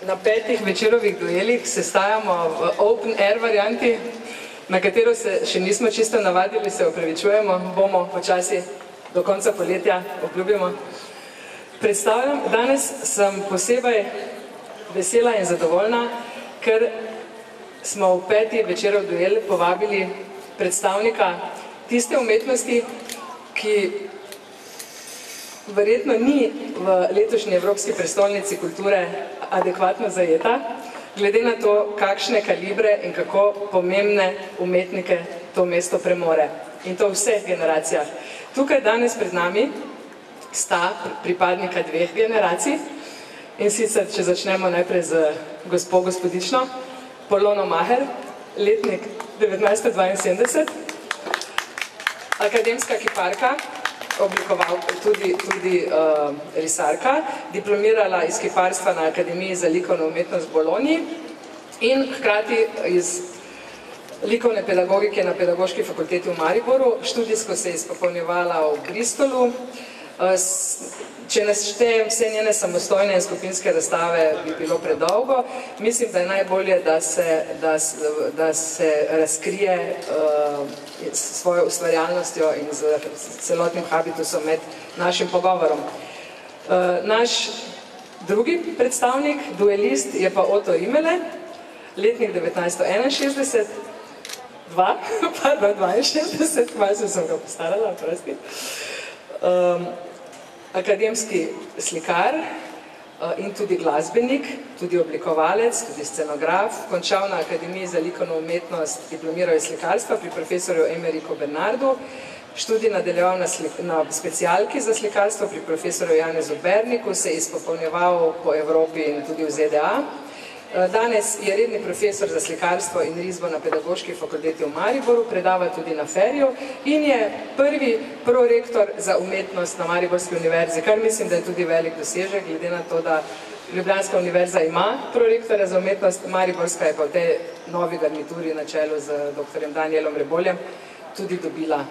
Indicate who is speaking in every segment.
Speaker 1: na 5 večerovih duelih sestajamo v open air varianti, na katero se še nismo čisto navadili, se opravičujemo, bomo počasi do konca poletja, obljubimo. Predstavljam, danes sem posebej vesela in zadovoljna, ker smo v 5. večerov duel povabili predstavnika tiste umetnosti, ki verjetno ni v letošnji Evropski prestolnici kulture adekvatno zajeta, glede na to, kakšne kalibre in kako pomembne umetnike to mesto premore. In to v vseh generacijah. Tukaj danes pred nami sta pripadnika 2 generacij, in sicer, če začnemo najprej z gospodično, Polono Maher, letnik 1972, akademska kiparka, tudi risarka, diplomirala iz kiparstva na Akademiji za likovno umetnost v Bologni in hkrati iz likovne pedagogike na Pedagoški fakulteti v Mariboru. Študijsko se je izpopolnjevala v Bristolu. Če naštejem vse njene samostojne in skupinske razstave, bi bilo predolgo. Mislim, da je najbolje, da se razkrije s svojo ustvarjalnostjo in z celotnim habitusom med našim pogovorom. Naš drugi predstavnik, duelist, je pa Otto Rimele, letnik 1961, 62, malo sem ga postarala, prosti. Akademski slikar in tudi glasbenik, tudi oblikovalec, tudi scenograf, končal na Akademiji za likovno umetnost, diplomiral iz slikarstva pri profesorju Emeriku Bernardu, študij nadaljeval na specialki za slikarstvo pri profesorju Janezu Berniku, se je izpopolnjeval po Evropi in tudi v ZDA. Danes je redni profesor za slikarstvo in risbo na Pedagoški fakulteti v Mariboru, predava tudi na Ferju in je prvi prorektor za umetnost na Mariborski univerzi, kar mislim, da je tudi velik dosežek, glede na to, da Ljubljanska univerza ima prorektorja za umetnost, Mariborska je pa v tej novi garnituri na čelu z dr. Danielom Reboljem tudi dobila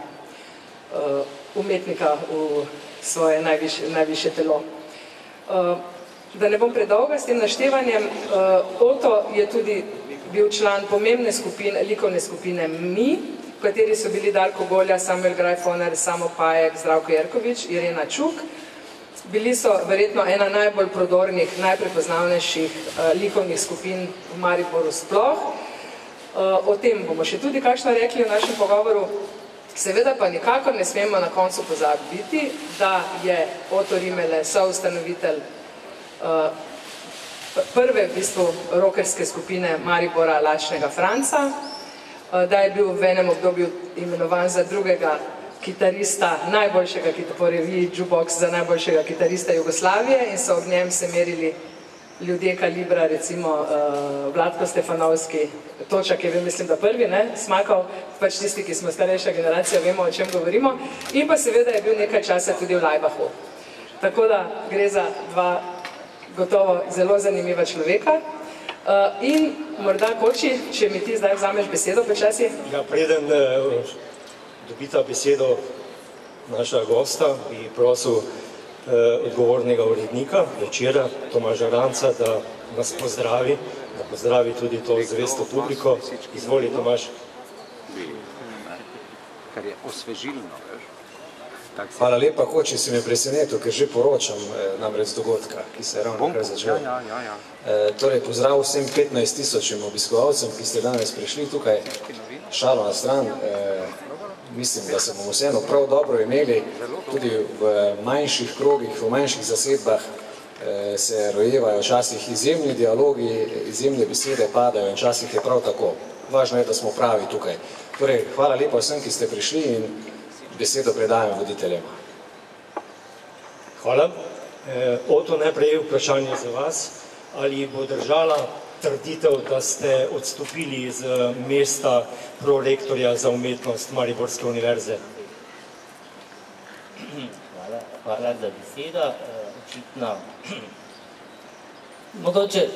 Speaker 1: umetnika v svoje najvišje telo. Da ne bom predolga s tem naštevanjem, Otto je tudi bil član pomembne likovne skupine Mi, v kateri so bili Darko Golja, Samuel Grajfoner, Samo Pajek, Zdravko Jerkovič, Irena Čuk. Bili so verjetno ena najbolj prodornih, najprepoznavnejših likovnih skupin v Mariboru sploh. O tem bomo še tudi kakšno rekli v našem pogovoru. Seveda pa nikakor ne smemo na koncu pozabiti, da je Otto Rimele soustanovitelj prve v bistvu rockerske skupine Maribora Lačnega Franca, da je bil v enem obdobju imenovan za drugega kitarista, najboljšega po reviji Jukebox za najboljšega kitarista Jugoslavije in so ob njem se merili ljudje kalibra, recimo Vlatko Stefanovski, Točak je bil, mislim, da prvi, Smakov, pač tisti, ki smo starejša generacija, vemo, o čem govorimo, in pa seveda je bil nekaj časa tudi v Lajbahu. Tako da gre za dva gotovo zelo zanimiva človeka. In morda Koči, če mi ti zdaj vzameš besedo počasi.
Speaker 2: Ja, preden dobita besedo naša gosta, bi prosil odgovornega urednika Večera, Tomaža Ranca, da nas pozdravi, da pozdravi tudi to zvesto publiko. Izvoli, Tomaž.
Speaker 3: Kar je osvežilno, veš?
Speaker 4: Hvala lepa, Koči, si me presenetil, ker že poročam namreč dogodka, ki se je ravno kar začel. Torej, pozdrav vsem 15 000 obiskovalcem, ki ste danes prišli tukaj, šalo na stran. Mislim, da se bomo vseeno prav dobro imeli, tudi v manjših krogih, v manjših zasedbah se rojevajo včasih izjemni dialogi, izjemne besede padajo in včasih je prav tako. Važno je, da smo pravi tukaj. Torej, hvala lepa vsem, ki ste prišli in besedo predajam voditeljem.
Speaker 2: Hvala. Otto, najprej vprašanje za vas. Ali bo držala trditev, da ste odstopili iz mesta prorektorja za umetnost Mariborske univerze?
Speaker 5: Hvala za besedo. Očitno. Mogoče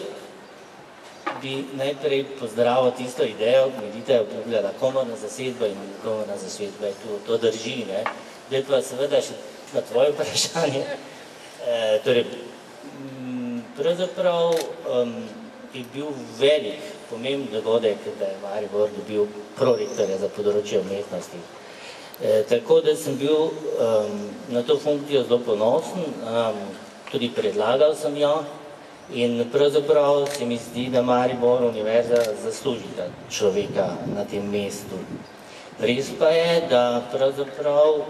Speaker 5: bi najprej pozdravil tisto idejo, Medita je obljubljala komorna zasedba in komorna zasedba, to drži. Zdaj pa seveda še na tvoje vprašanje. Torej, pravzaprav je bil velik, pomemben dogodek, da je Maribor dobil prorektorja za področje umetnosti. Tako da sem bil na to funkcijo zelo ponosen, tudi predlagal sem jo in pravzaprav se mi zdi, da Maribor univerza zasluži človeka na tem mestu. Res pa je, da pravzaprav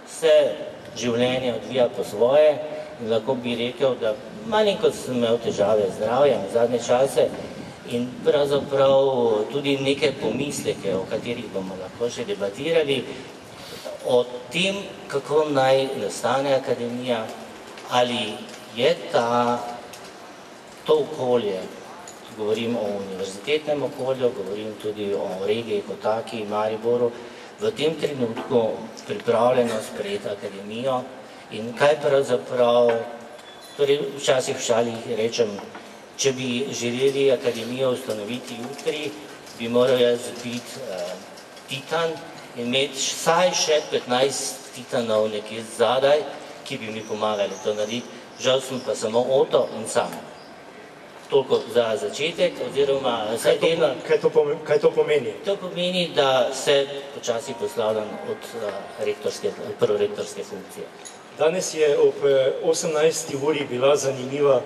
Speaker 5: se življenje odvija po svoje in lahko bi rekel, da malenkost sem imel težave z zdravjem v zadnje čase in pravzaprav tudi neke pomisleke, o katerih bomo lahko še debatirali, o tem, kako naj nastane akademija, ali je to okolje, govorim o univerzitetnem okolju, govorim tudi o regiji kot taki, Mariboru, v tem trenutku pripravljeno sprejeti akademijo in kaj pravzaprav, torej včasih v šalih rečem, če bi želeli akademijo ustanoviti jutri, bi moral jaz biti titan in imeti vsaj še 15 titanov nekje zadaj, ki bi mi pomagali to narediti. Žal sem pa samo Oto in sam. Toliko za začetek, oziroma vse dela.
Speaker 2: Kaj to pomeni?
Speaker 5: To pomeni, da se počasi poslavljam od prorektorske funkcije.
Speaker 2: Danes je ob 18. uri bila zanimiva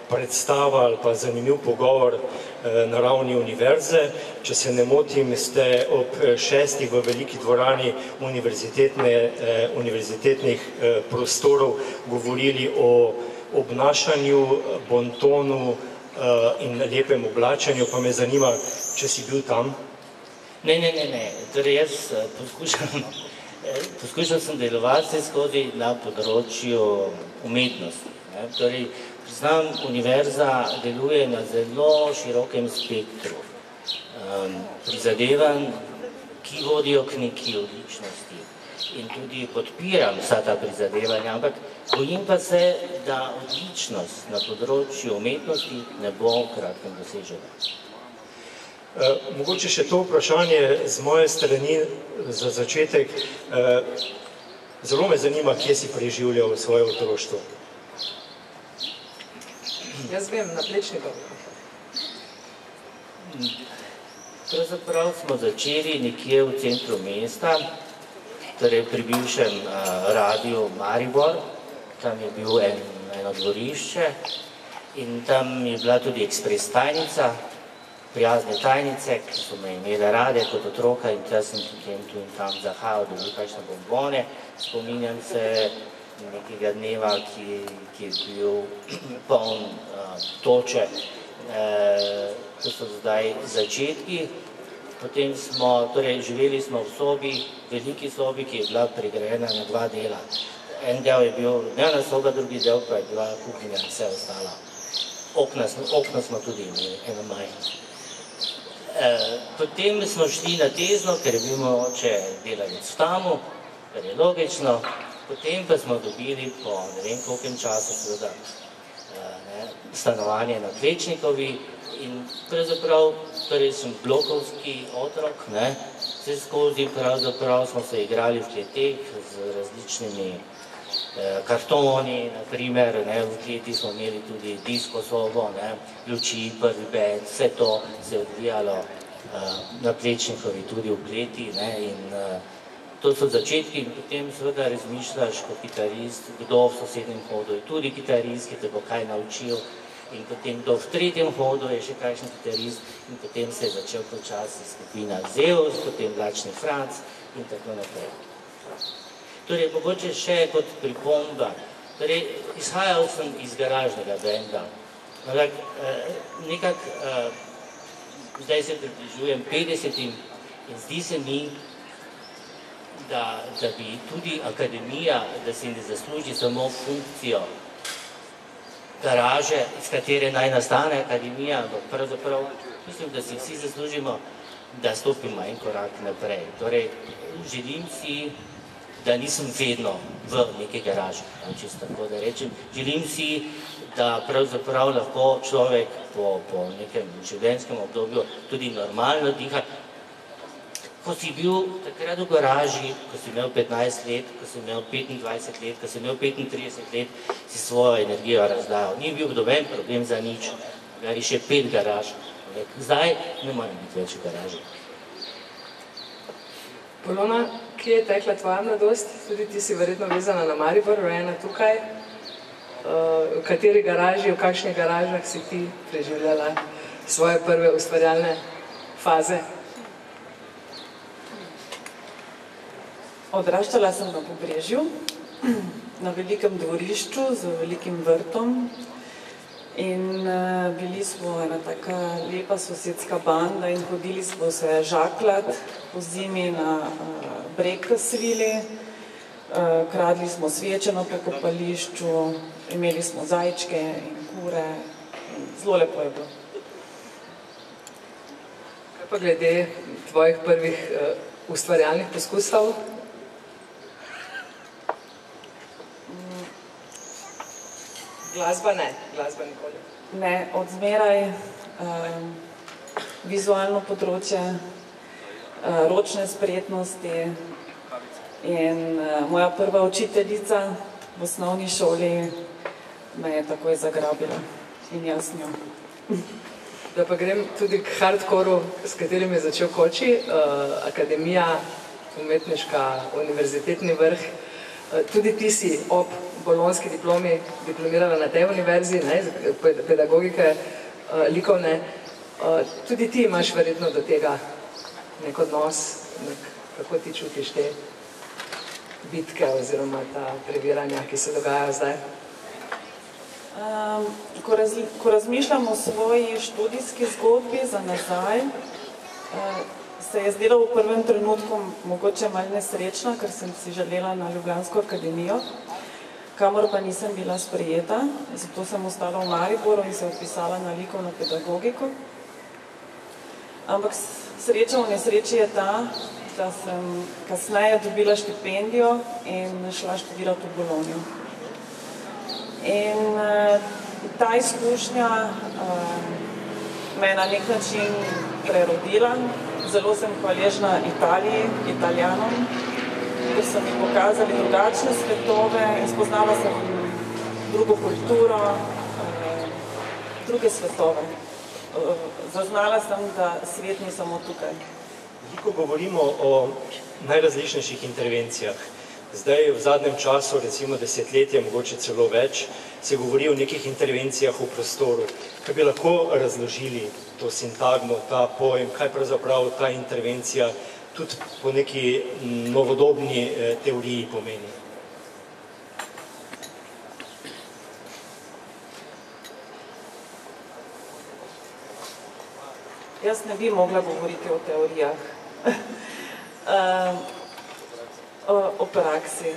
Speaker 2: predstava ali pa zanimiv pogovor na ravni univerze. Če se ne motim, ste ob 6. v veliki dvorani univerzitetnih prostorov govorili o obnašanju, bontonu in lepem oblačenju, pa me zanima, če si bil tam?
Speaker 5: Ne. Torej jaz poskušal sem delovati skozi na področju umetnosti. Torej, priznam, univerza deluje na zelo širokem spektru prizadevanj, ki vodijo k neki odličnosti. In tudi podpiram vsa ta prizadevanja, ampak bojim pa se, da odličnost na področju umetnosti ne bo v kratkem dosežena.
Speaker 2: Mogoče še to vprašanje z moje strani za začetek. Zelo me zanima, kje si preživljal svoje otroštvo.
Speaker 1: Jaz vem, na Plečnikovem.
Speaker 5: Pravzaprav smo začeli nekje v centru mesta, torej pri bivšem radiu Maribor, tam je bil eno dvorišče in tam je bila tudi ekspres tajnica, prijazne tajnice, ki so me imele rade kot otroka in tam sem potem tu in tam zahajal, dobil kakšne bombone. Spominjam se nekega dneva, ki je bil poln toče. To so zdaj začetki. Potem smo, torej živeli smo v sobi, veliki sobi, ki je bila pregrajena na 2 dela. En del je bil dnevna soba, drugi del pa je bila kuhinja in vse ostalo. Okna smo tudi imeli, eno manj. Potem smo šli na Tezno, ker je bil moj oče delavec v Tamu, kar je logično. Potem pa smo dobili po ne vem kolkem času seveda stanovanje na Plečnikovi in pravzaprav, torej sem blokovski otrok, vse skozi pravzaprav smo se igrali v kleteh z različnimi kartoni, naprimer, v kleti smo imeli tudi disko sobo, luči, prvi bed, vse to se je odvijalo na Plečnikovi tudi v kleti in to so začetki in potem seveda razmišljaš kot kitarist, kdo v sosednjem hodu je tudi kitarist, ki te bo kaj naučil in potem kdo v tretjem hodu je še kakšen kitarist in potem se je začel počasi skupina Zeus, potem Mlačni Franc in tako naprej. Torej, mogoče še kot pripomba, torej, izhajal sem iz garažnega benda, ampak nekako zdaj se približujem 50-im in zdi se mi, da bi tudi akademija, da se ne zasluži samo funkcijo garaže, iz katere naj nastane akademija, ampak pravzaprav mislim, da si vsi zaslužimo, da stopimo en korak naprej. Torej, želim si, da nisem vedno v neki garaži, čisto tako da rečem. Želim si, da pravzaprav lahko človek po nekem življenjskem obdobju tudi normalno diha. ko si bil takrat v garaži, ko si imel 15 let, ko si imel 25 let, ko si imel 35 let, si svojo energijo razdajal. Ni bil noben problem za nič, gari še 5 garaž. Zdaj ne morem biti več v garaži.
Speaker 1: Polona, kje je tekla tvoja mladost? Tudi ti si verjetno vezana na Maribor, rojena tukaj. V kateri garaži, v kakšnih garažah si ti preživljala svoje prve ustvarjalne faze?
Speaker 6: Odraščala sem na Pobrežju, na velikem dvorišču z velikim vrtom in bili smo ena taka lepa sosedska banda in hodili smo se žaklat po zimi na breg svili, kradli smo sveče na pokopališču, imeli smo zajčke in kure, zelo lepo je bilo.
Speaker 1: Kaj pa glede tvojih prvih ustvarjalnih poskusov? Glasba ne, glasba nikoli.
Speaker 6: Ne, odzmeraj vizualno področje, ročne spretnosti in moja prva učiteljica v osnovni šoli me je takoj zagrabila in jaz njo.
Speaker 1: Da pa grem tudi k hardcoru, s katerim je začel Koči, Akademija, umetniška, univerzitetni vrh. Tudi ti si ob bolonski diplomi diplomirala na tej univerzi, pedagogike likovne. Tudi ti imaš verjetno do tega nek odnos, kako ti čutiš te bitke oziroma ta previranja, ki se dogajajo zdaj?
Speaker 6: Ko razmišljam o svoji študijski zgodbi za nazaj, se je zdelo v prvem trenutku mogoče malo nesrečna, ker sem si želela na Ljubljansko akademijo, kamor pa nisem bila sprejeta, zato sem ostala v Mariboru in se vpisala na likovno pedagogiko. Ampak sreča v nesreči je ta, da sem kasneje dobila štipendijo in šla študirati v Bologno. In ta izkušnja me je na nek način prerodila. Zelo sem hvaležna Italiji, Italijanom, ker so mi pokazali drugačne svetove in spoznala sem drugo kulturo, druge svetove. Zaznala sem, da svet ni samo tukaj.
Speaker 2: Veliko govorimo o najrazličnejših intervencijah. Zdaj v zadnjem času, recimo desetletje, mogoče celo več, se govori o nekih intervencijah v prostoru. Kaj bi lahko razložili to sintagmo, ta pojem, kaj pravzaprav ta intervencija tudi po neki novodobni teoriji pomeni?
Speaker 6: Jaz ne bi mogla govoriti o teorijah, o praksi.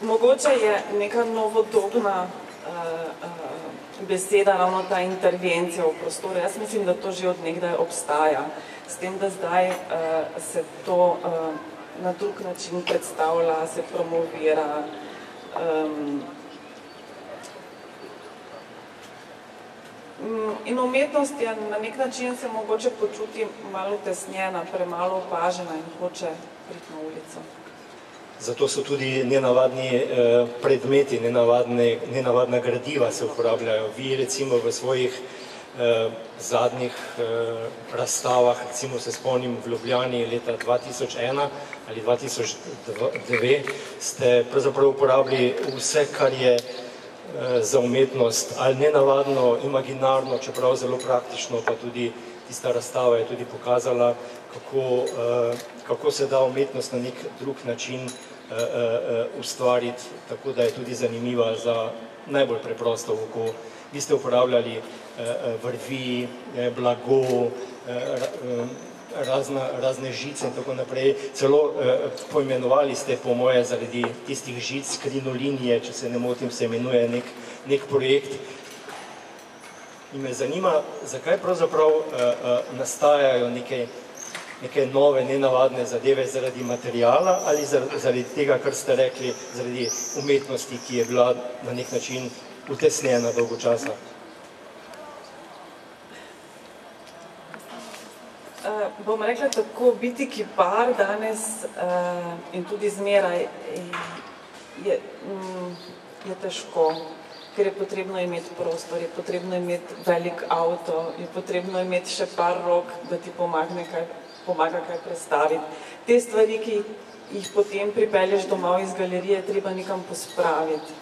Speaker 6: Mogoče je neka novodobna beseda, ravno ta intervencija v prostoru. Jaz mislim, da to že od nekdaj obstaja. S tem, da zdaj se to na drug način predstavlja, se promovira. In umetnost je na nek način se mogoče počuti malo tesnjena, premalo opažena in hoče priti na ulico.
Speaker 2: Zato so tudi nenavadni predmeti, nenavadna gradiva se uporabljajo. Vi recimo v svojih zadnjih razstavah, recimo se spomnim v Ljubljani leta 2001 ali 2002, ste pravzaprav uporabili vse, kar je za umetnost, ali nenavadno, imaginarno, čeprav zelo praktično, pa tudi tista razstava je tudi pokazala, kako se da umetnost na nek drug način ustvariti, tako da je tudi zanimiva za najbolj preprosto oko. Vi ste uporabljali vrvi, blago, razne žice in tako naprej. Celo poimenovali ste, po moje, zaradi tistih žic, krinolinije, če se ne motim, se imenuje nek projekt. In me zanima, zakaj pravzaprav nastajajo neke nove, nenavadne zadeve zaradi materijala ali zaradi tega, kar ste rekli, zaradi umetnosti, ki je bila na nek način utesnjena dolgo časa?
Speaker 6: Bom rekla tako, biti kipar danes in tudi zmeraj je težko, ker je potrebno imeti prostor, je potrebno imeti velik avto, je potrebno imeti še par rok, da ti pomaga kaj predstaviti. Te stvari, ki jih potem pripelješ domov iz galerije, treba nekam pospraviti.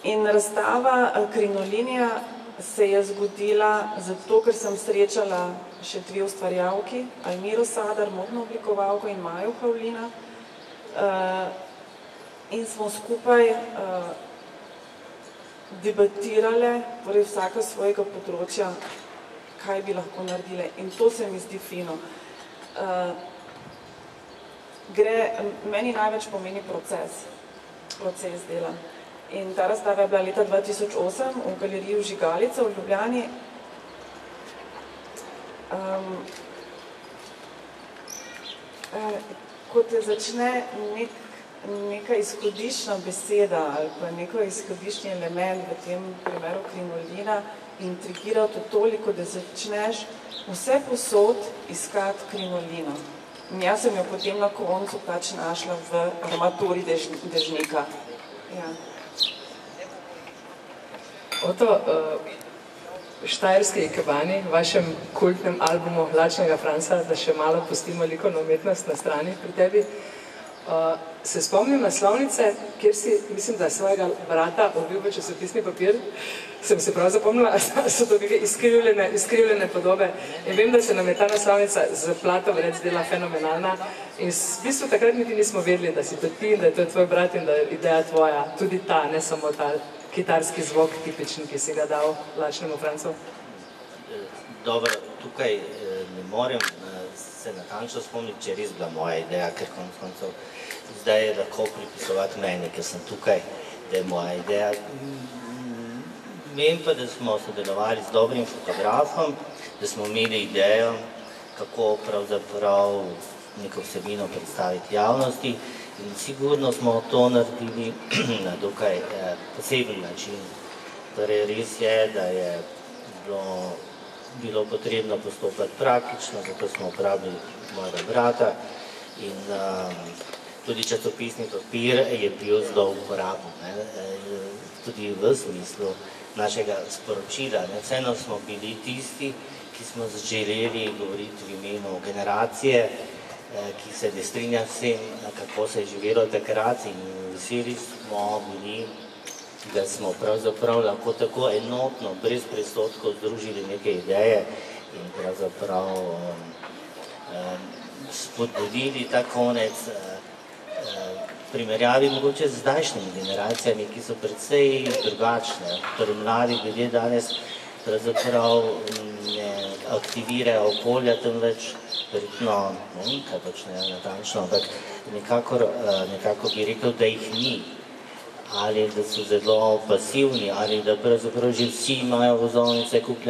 Speaker 6: In razstava Krinolinija se je zgodila zato, ker sem srečala še dve ustvarjalki, Almiro Sadar, modno oblikovalko, in Majo Pavlina. In smo skupaj debatirale, torej vsaka svojega področja, kaj bi lahko naredile. In to se mi zdi fino. Meni največ pomeni proces dela. In ta razstava je bila leta 2008 v galeriji Vžigalica v Ljubljani. Ko te začne neka izhodiščna beseda ali pa neko izhodiščni element, v tem primeru krinolina, intrigira to toliko, da začneš vse posod iskati krinolino. In jaz sem jo potem na koncu pač našla v armaturi dežnika. Ja.
Speaker 1: Oto, Štajerski ikebani, v vašem kultnem albumu Lačnega Franca, da še malo pustimo likovno umetnost na strani pri tebi, se spomnim naslovnice, kjer si, mislim, da svojega brata obil v časopisni papir, sem se prav zapomnila, so to neke izkrivljene podobe. In vem, da se nam je ta naslovnica z plato vred zdela fenomenalna. In v bistvu takrat niti nismo vedeli, da si to ti in da je to tvoj brat in da je ideja tvoja, tudi ta, ne samo ta kitarski zvok tipični, ki si ga dal Lačnemu Francu.
Speaker 5: Dobro, tukaj ne morem se natančno spomniti, če je res bila moja ideja, ker koncev zdaj je lahko pripisovati meni, ker sem tukaj, da je moja ideja. Vem pa, da smo sodelovali z dobrim fotografom, da smo imeli idejo, kako pravzaprav neko vsebino predstaviti javnosti in sigurno smo to naredili na dokaj poseben način. Torej, res je, da je bilo potrebno postopati praktično, zato smo uporabili mojega brata in tudi časopisni papir je bil zelo uporaben, tudi v smislu našega sporočila. Vseeno smo bili tisti, ki smo želeli govoriti v imenu generacije, ki se ne strinja s tem, kako se je živelo takrat, in veseli smo bili, da smo pravzaprav lahko tako enotno, brez presotkov združili neke ideje in pravzaprav spodbudili ta konec primerjavi mogoče z zdajšnjimi generacijami, ki so predvsej drugačne. Torej, mladi ljudje danes pravzaprav ne aktivirajo okolja, temveč verjetno, ne vem, kaj počnejo natančno, ampak nekako bi rekel, da jih ni. Ali da so zelo pasivni, ali da pravzaprav že vsi imajo vozovnice kupljene